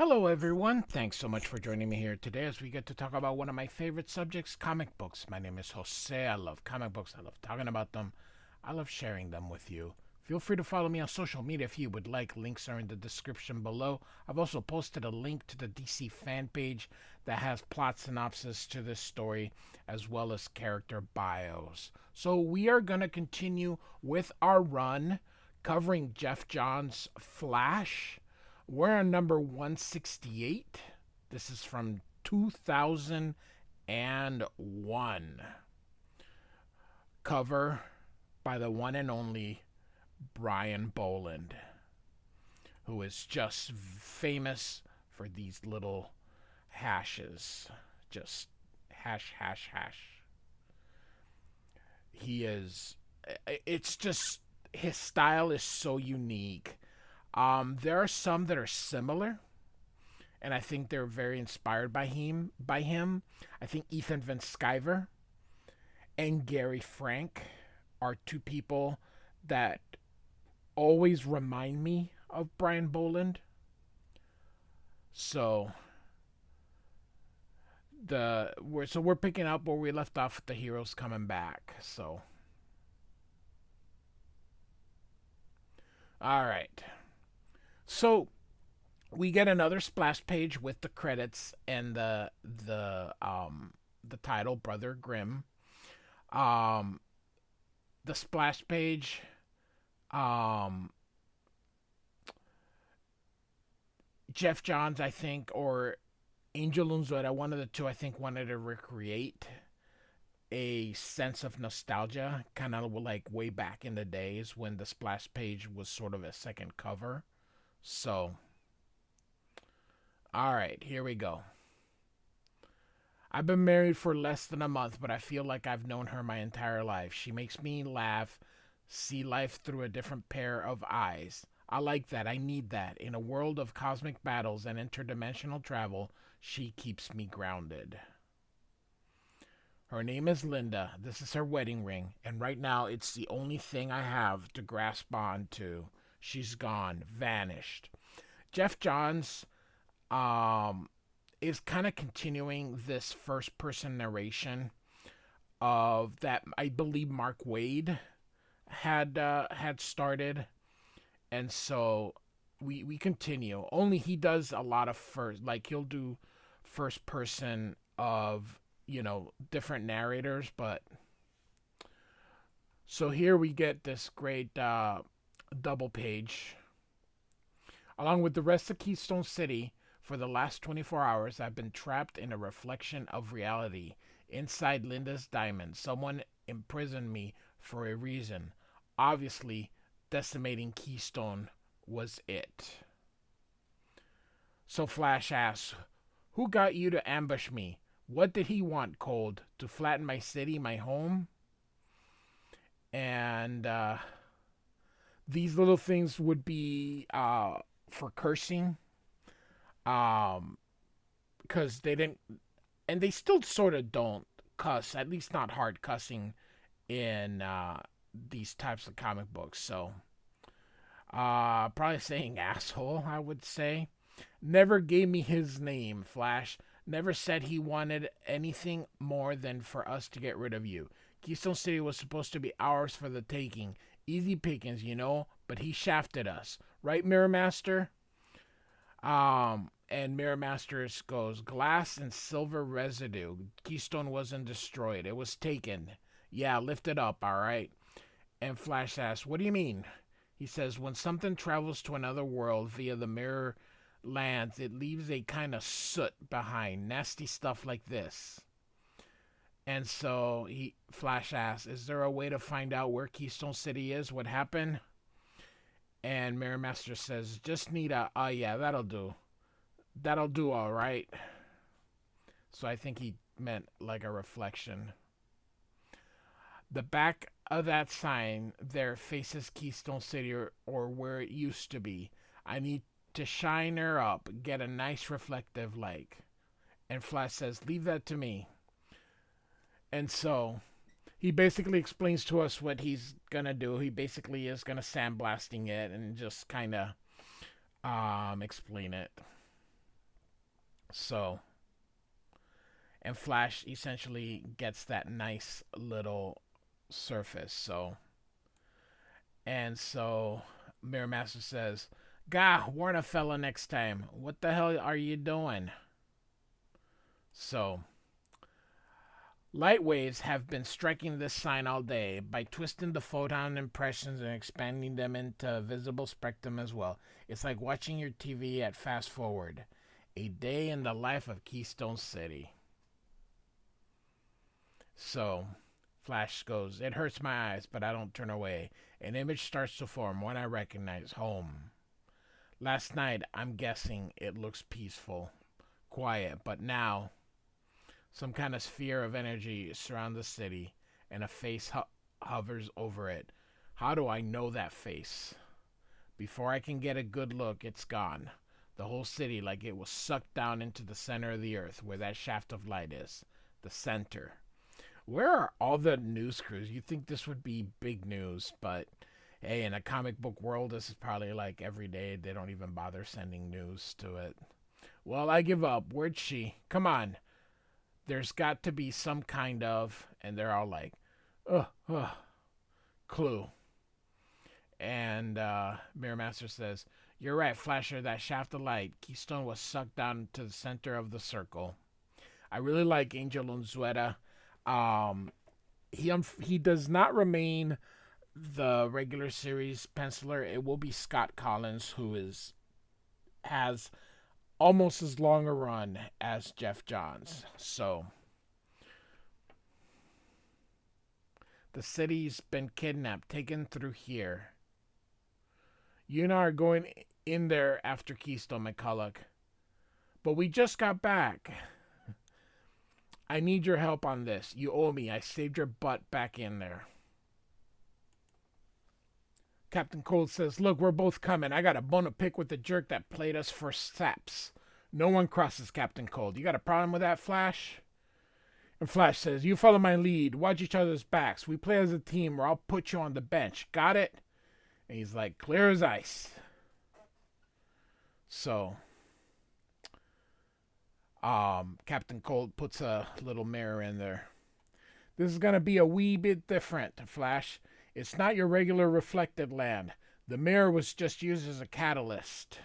Hello, everyone. Thanks so much for joining me here today as we get to talk about one of my favorite subjects, comic books. My name is Jose. I love comic books. I love talking about them. I love sharing them with you. Feel free to follow me on social media if you would like. Links are in the description below. I've also posted a link to the DC fan page that has plot synopsis to this story as well as character bios. So we are going to continue with our run covering Geoff Johns' Flash. We're on number 168. This is from 2001. Cover by the one and only Brian Boland, who is just famous for these little hashes. Just hash, hash, hash. He is. It's just. His style is so unique. There are some that are similar, and I think they're very inspired by him. I think Ethan Van Sciver and Gary Frank are two people that always remind me of Brian Boland. So we're picking up where we left off with the heroes coming back. So all right. So we get another splash page with the credits and the title Brother Grimm. The splash page Geoff Johns, I think, or Angel Unzueta, one of the two, I think, wanted to recreate a sense of nostalgia, kind of like way back in the days when the splash page was sort of a second cover. So, all right, here we go. I've been married for less than a month, but I feel like I've known her my entire life. She makes me laugh, see life through a different pair of eyes. I like that. I need that. In a world of cosmic battles and interdimensional travel, she keeps me grounded. Her name is Linda. This is her wedding ring, and right now it's the only thing I have to grasp on to. She's gone, vanished. Geoff Johns is kind of continuing this first person narration of that I believe Mark Waid had started, and so we continue. Only he does a lot of first, like he'll do first person of different narrators, but so here we get this great double page. Along with the rest of Keystone City, for the last 24 hours, I've been trapped in a reflection of reality. Inside Linda's diamond, someone imprisoned me for a reason. Obviously, decimating Keystone was it. So Flash asks, who got you to ambush me? What did he want, Cold? To flatten my city, my home? And these little things would be for cursing. Because they didn't, and they still sort of don't cuss, at least not hard cussing in these types of comic books. So, probably saying asshole, I would say. Never gave me his name, Flash. Never said he wanted anything more than for us to get rid of you. Keystone City was supposed to be ours for the taking. Easy pickings, but he shafted us. Right, Mirror Master? And Mirror Masters goes, glass and silver residue. Keystone wasn't destroyed. It was taken. Yeah, lift it up, alright? And Flash asks, what do you mean? He says, when something travels to another world via the mirror lands, it leaves a kind of soot behind. Nasty stuff like this. And so Flash asks, is there a way to find out where Keystone City is? What happened? And Mirror Master says, just need yeah, that'll do. That'll do all right. So I think he meant like a reflection. The back of that sign there faces Keystone City or where it used to be. I need to shine her up, get a nice reflective light. And Flash says, leave that to me. And so he basically explains to us what he's gonna do. He basically is gonna sandblasting it and just kind of explain it. So, and Flash essentially gets that nice little surface. So Mirror Master says, "Gah, warn a fella next time. What the hell are you doing?" So, light waves have been striking this sign all day by twisting the photon impressions and expanding them into visible spectrum as well. It's like watching your TV at fast forward. A day in the life of Keystone City. So, Flash goes, "It hurts my eyes, but I don't turn away. An image starts to form, one I recognize, home. Last night, I'm guessing it looks peaceful, quiet, but now, some kind of sphere of energy surrounds the city, and a face hovers over it. How do I know that face? Before I can get a good look, it's gone. The whole city, like it was sucked down into the center of the earth, where that shaft of light is. The center. Where are all the news crews? You'd think this would be big news, but hey, in a comic book world, this is probably like every day. They don't even bother sending news to it. Well, I give up. Where'd she? Come on. There's got to be some kind of, and they're all like, clue. And Mirror Master says, "You're right, Flasher, that shaft of light. Keystone was sucked down to the center of the circle." I really like Angel Unzueta. He does not remain the regular series penciler. It will be Scott Collins, who has almost as long a run as Geoff Johns. So, the city's been kidnapped, taken through here. You and I are going in there after Keystone, McCulloch. But we just got back. I need your help on this. You owe me. I saved your butt back in there. Captain Cold says, "Look, we're both coming. I got a bone to pick with the jerk that played us for saps. No one crosses Captain Cold. You got a problem with that, Flash?" And Flash says, "You follow my lead. Watch each other's backs. We play as a team or I'll put you on the bench. Got it?" And he's like, "Clear as ice." So, Captain Cold puts a little mirror in there. "This is going to be a wee bit different, Flash. It's not your regular reflected land. The mirror was just used as a catalyst."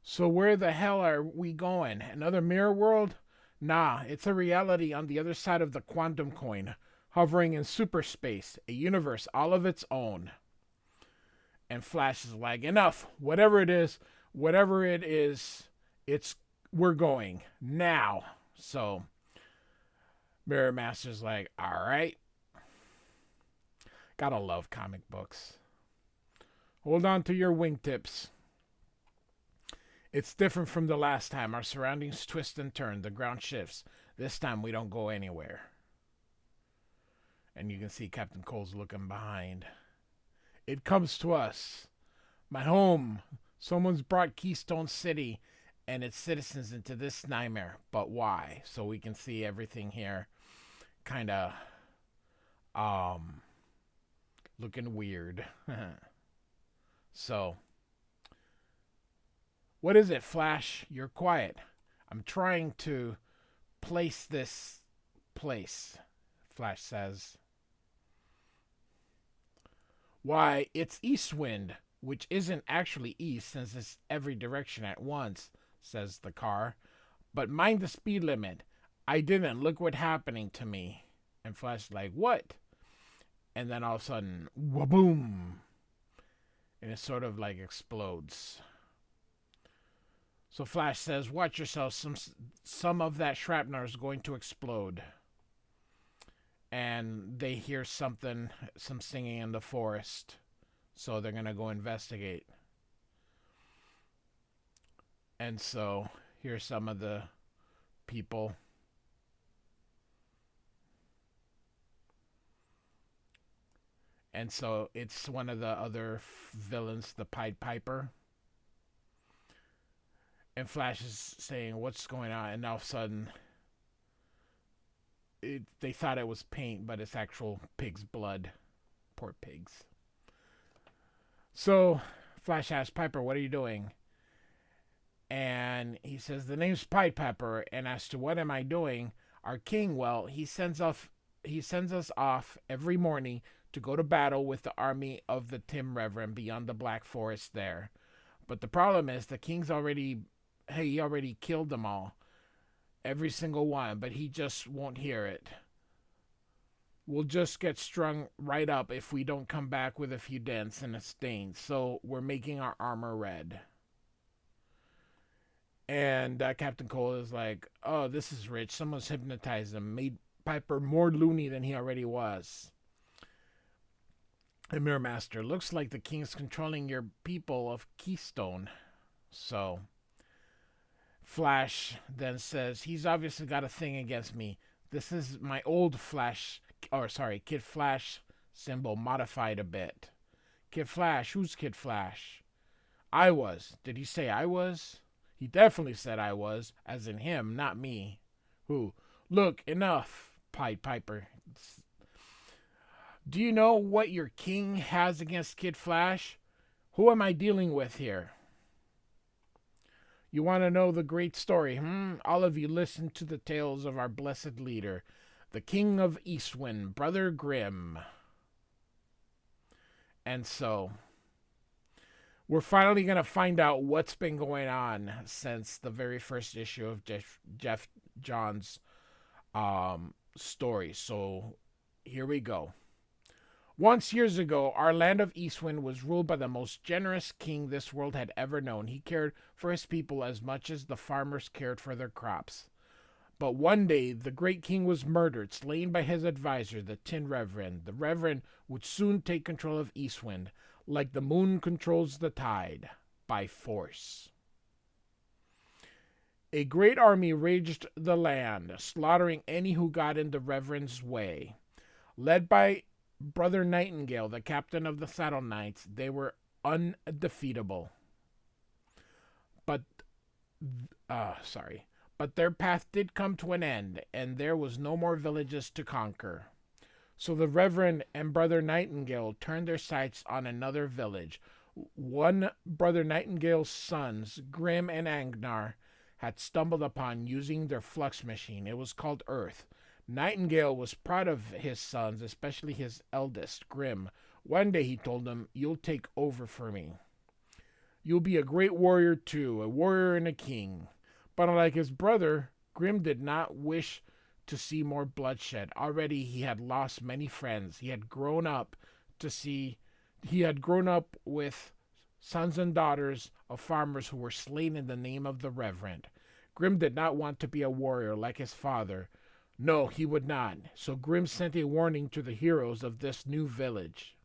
"So where the hell are we going? Another mirror world?" "Nah, it's a reality on the other side of the quantum coin, hovering in superspace, a universe all of its own." And Flash is like, "Enough. Whatever it is, we're going now." So Mirror Master's like, "All right." Gotta love comic books. "Hold on to your wingtips. It's different from the last time. Our surroundings twist and turn. The ground shifts. This time we don't go anywhere." And you can see Captain Cole's looking behind. "It comes to us. My home. Someone's brought Keystone City and its citizens into this nightmare. But why?" So we can see everything here kind of looking weird. So, "What is it, Flash? You're quiet." "I'm trying to place this place," Flash says. "Why, it's east wind, which isn't actually east since it's every direction at once," says the car. "But mind the speed limit. I didn't. Look what's happening to me." And Flash is like, "What?" And then all of a sudden, waboom. And it sort of like explodes. So Flash says, "Watch yourself. Some of that shrapnel is going to explode." And they hear some singing in the forest. So they're going to go investigate. And so here's some of the people. And so it's one of the other villains, the Pied Piper. And Flash is saying, "What's going on?" And all of a sudden, they thought it was paint, but it's actual pig's blood. Poor pigs. So Flash asks Piper, "What are you doing?" And he says, the name's Pied Piper, and as to what am I doing, our king, well, he sends us off every morning to go to battle with the army of the Tim Reverend beyond the Black Forest there. But the problem is the king's already hey, he already killed them all. Every single one, but he just won't hear it. We'll just get strung right up if we don't come back with a few dents and a stain. So we're making our armor red. And Captain Cole is like, oh, this is rich. Someone's hypnotized him, made Piper more loony than he already was. The Mirror Master, looks like the king's controlling your people of Keystone. So Flash then says, he's obviously got a thing against me. This is my old Kid Flash symbol modified a bit. Kid Flash? Who's Kid Flash? I was. Did he say I was? He definitely said I was, as in him, not me. Who? Look, enough, Pied Piper. Do you know what your king has against Kid Flash? Who am I dealing with here? You want to know the great story, All of you listen to the tales of our blessed leader, the King of Eastwind, Brother Grimm. And so, we're finally going to find out what's been going on since the very first issue of Geoff Johns' story. So, here we go. Once years ago, our land of Eastwind was ruled by the most generous king this world had ever known. He cared for his people as much as the farmers cared for their crops. But one day, the great king was murdered, slain by his advisor, the Tin Reverend. The Reverend would soon take control of Eastwind, like the moon controls the tide, by force. A great army raged the land, slaughtering any who got in the Reverend's way. Led by Brother Nightingale, the captain of the Saddle Knights, they were undefeatable. But their path did come to an end, and there was no more villages to conquer. So the Reverend and Brother Nightingale turned their sights on another village. One Brother Nightingale's sons, Grim and Angnar, had stumbled upon using their flux machine. It was called Earth. Nightingale was proud of his sons, especially his eldest, Grim. One day he told them, you'll take over for me. You'll be a great warrior too, a warrior and a king. But unlike his brother, Grim did not wish to see more bloodshed. Already he had lost many friends. He had grown up with sons and daughters of farmers who were slain in the name of the Reverend. Grim did not want to be a warrior like his father. No, he would not. So Grim sent a warning to the heroes of this new village.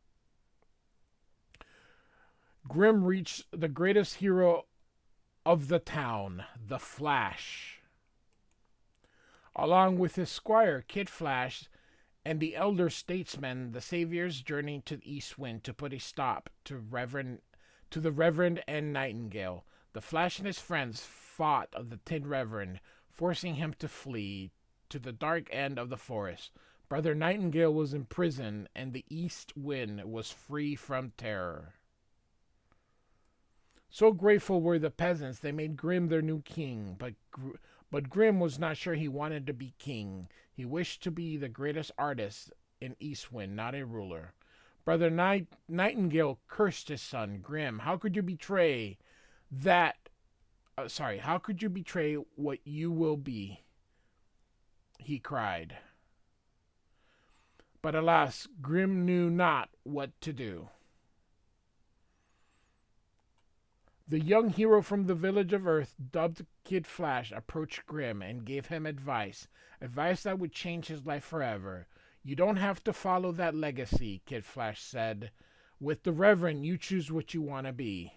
Grim reached the greatest hero of the town, the Flash. Along with his squire, Kid Flash, and the elder statesman, the saviors journeyed to Eastwind to put a stop to the Reverend and Nightingale. The Flash and his friends fought the Tin Reverend, forcing him to flee to the dark end of the forest. Brother Nightingale was in prison, and the East Wind was free from terror. So grateful were the peasants, they made Grim their new king. But Grim was not sure he wanted to be king. He wished to be the greatest artist in Eastwind, not a ruler. Brother Nightingale cursed his son, Grim. How could you betray how could you betray what you will be? He cried. But alas, Grim knew not what to do. The young hero from the village of Earth, dubbed Kid Flash, approached Grim and gave him advice that would change his life forever. You don't have to follow that legacy, Kid Flash said. With the Reverend, you choose what you want to be.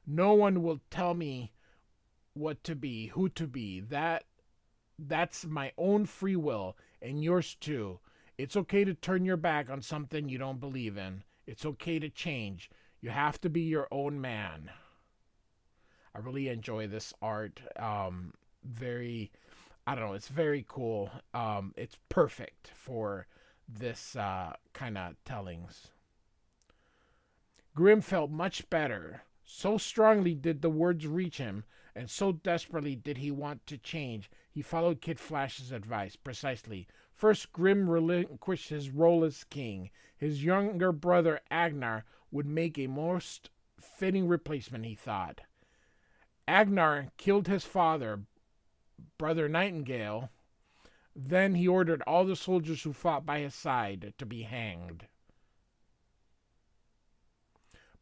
No one will tell me what to be, who to be. That's my own free will, and yours too. It's okay to turn your back on something you don't believe in. It's okay to change. You have to be your own man. I really enjoy this art. It's very cool. It's perfect for this kind of tellings. Grim felt much better, So strongly did the words reach him, and so desperately did he want to change, he followed Kid Flash's advice precisely. First, Grim relinquished his role as king. His younger brother Agnar would make a most fitting replacement, he thought. Agnar killed his father, Brother Nightingale. Then he ordered all the soldiers who fought by his side to be hanged.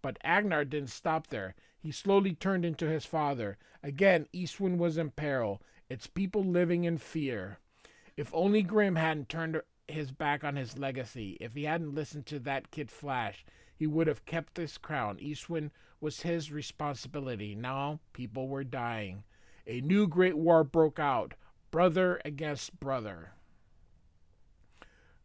But Agnar didn't stop there. He slowly turned into his father. Again, Eastwind was in peril, its people living in fear. If only Grim hadn't turned his back on his legacy, if he hadn't listened to that Kid Flash, he would have kept his crown. Eastwind was his responsibility. Now, people were dying. A new great war broke out, brother against brother.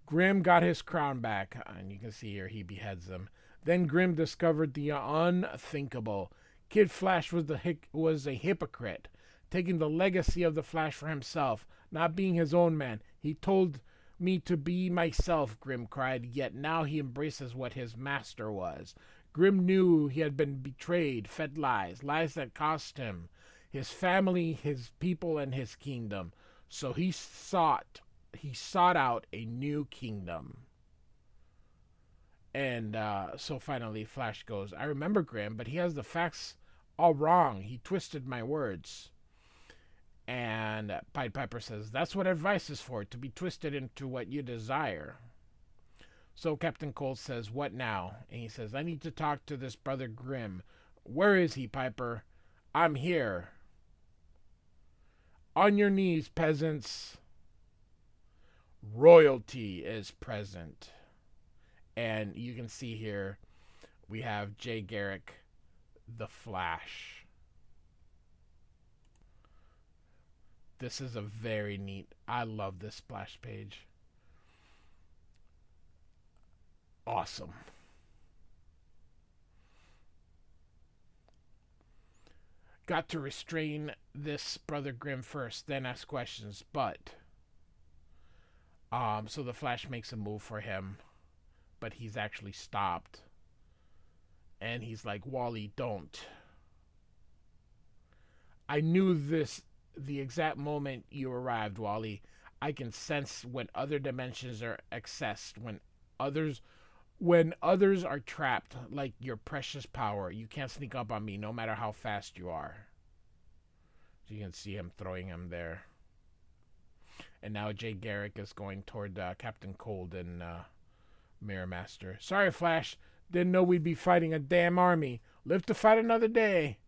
Grim got his crown back, and you can see here he beheads him. Then Grim discovered the unthinkable. Kid Flash was a hypocrite, taking the legacy of the Flash for himself, not being his own man. He told me to be myself, Grim cried, yet now he embraces what his master was. Grim knew he had been betrayed, fed lies that cost him his family, his people, and his kingdom. So he sought out a new kingdom. And so finally, Flash goes, I remember Grim, but he has the facts all wrong. He twisted my words. And Pied Piper says, that's what advice is for, to be twisted into what you desire. So Captain Cold says, what now? And he says, I need to talk to this brother Grim. Where is he, Piper? I'm here. On your knees, peasants. Royalty is present. And you can see here we have Jay Garrick, the Flash. This is a very neat, I love this splash page. Awesome. Got to restrain this brother Grim first, then ask questions, but so the Flash makes a move for him. But he's actually stopped. And he's like, Wally, don't. I knew this the exact moment you arrived, Wally. I can sense when other dimensions are accessed, when others are trapped, like your precious power. You can't sneak up on me no matter how fast you are. So you can see him throwing him there. And now Jay Garrick is going toward Captain Cold and Mirror Master. Sorry, Flash. Didn't know we'd be fighting a damn army. Live to fight another day.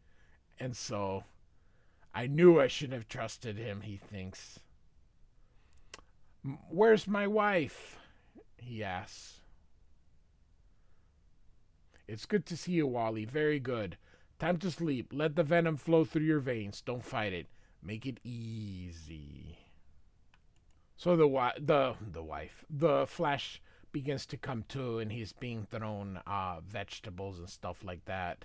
And so, I knew I shouldn't have trusted him, he thinks. Where's my wife? He asks. It's good to see you, Wally. Very good. Time to sleep. Let the venom flow through your veins. Don't fight it. Make it easy. So the Flash begins to come to, and he's being thrown vegetables and stuff like that.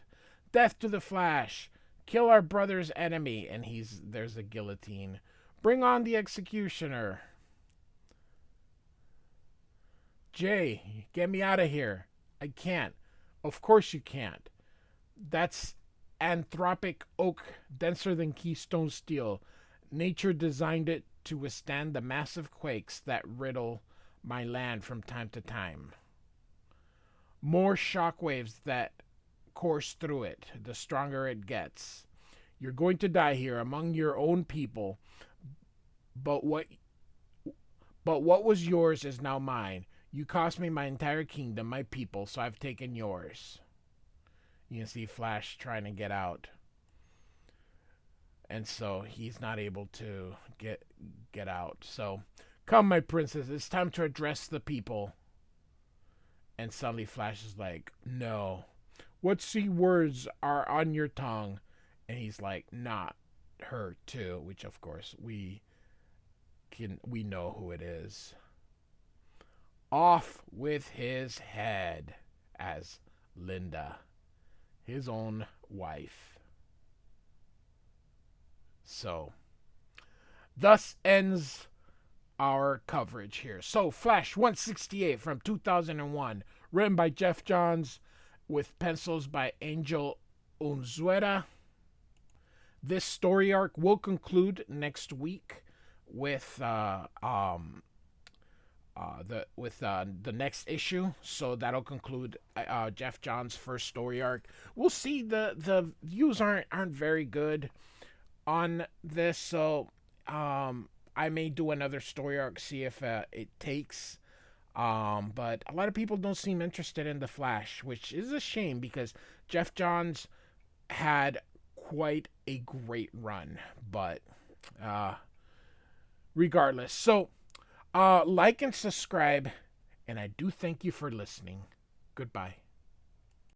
Death to the Flash! Kill our brother's enemy! And there's a guillotine. Bring on the executioner! Jay, get me out of here. I can't. Of course you can't. That's anthropic oak, denser than keystone steel. Nature designed it to withstand the massive quakes that riddle my land from time to time. More shockwaves that course through it, the stronger it gets. You're going to die here among your own people, but what was yours is now mine. You cost me my entire kingdom, my people, so I've taken yours. You can see Flash trying to get out. And so he's not able to get out. So, come, my princess, it's time to address the people. And suddenly Flash is like, no. What C words are on your tongue? And he's like, not her too, which of course we know who it is. Off with his head, as Linda, his own wife. So, thus ends our coverage here. So, Flash 168 from 2001, written by Geoff Johns, with pencils by Angel Unzuera. This story arc will conclude next week with the next issue. So that'll conclude Geoff Johns' first story arc. We'll see. The views aren't very good on this, so I may do another story arc, see if it takes. But a lot of people don't seem interested in the Flash, which is a shame because Geoff Johns had quite a great run. But regardless, so like and subscribe, and I do thank you for listening. Goodbye.